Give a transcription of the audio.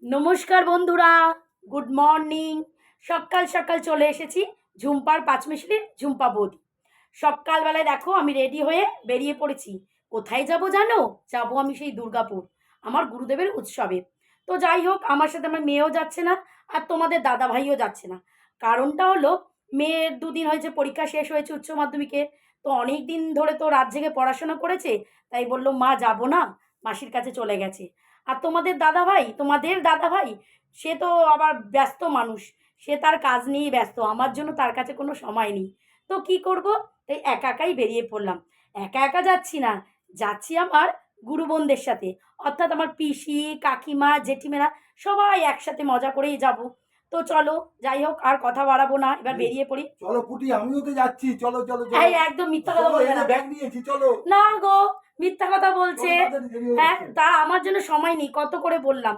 নমস্কার বন্ধুরা, good morning. সকাল সকাল চলে এসেছি ঝুম্পার পাঁচমিশালির ঝুম্পা বৌদি। সকালবেলায় দেখো আমি রেডি হয়ে বেরিয়ে পড়েছি। কোথায় যাব জানো? যাবো আমি সেই দুর্গাপুর, আমার গুরুদেবের উৎসবে। তো যাই হোক, আমার সাথে আমার মেয়েও যাচ্ছে না, আর তোমাদের দাদা ভাইও যাচ্ছে না। কারণটা হলো, মেয়ের দুদিন হয়েছে পরীক্ষা শেষ হয়েছে উচ্চ মাধ্যমিকে। তো অনেক দিন ধরে তো রাত জেগে পড়াশোনা করেছে, তাই বললো মা যাবো না, মাসির কাছে চলে গেছে। আর তোমাদের দাদা ভাই, সে তো আবার ব্যস্ত মানুষ, সে তার কাজ নিয়েই ব্যস্ত, আমার জন্য তার কাছে কোনো সময় নেই। তো কি করব, তাই একা একাই বেরিয়ে পড়লাম। একা একা যাচ্ছি না, যাচ্ছি আমার গুরু বোনদের সাথে, অর্থাৎ আমার পিসি, কাকিমা, জেঠিমেরা, সবাই একসাথে মজা করেই যাব। তো চলো, যাই হোক আর কথা বাড়াবো না, এবার বেরিয়ে পড়ি। চলো পুটি, আমিও তো যাচ্ছি, চলো চলো চলো। এই একদম মিথ্যা কথা বলবে না। ব্যাগ নিয়েছি, চলো। না গো, মিথ্যা কথা বলছে। চলো, তাড়াতাড়ি দেরি হয়ে হ্যাঁ, যাচ্ছে। তা আমার জন্য সময় নেই, কত করে বললাম।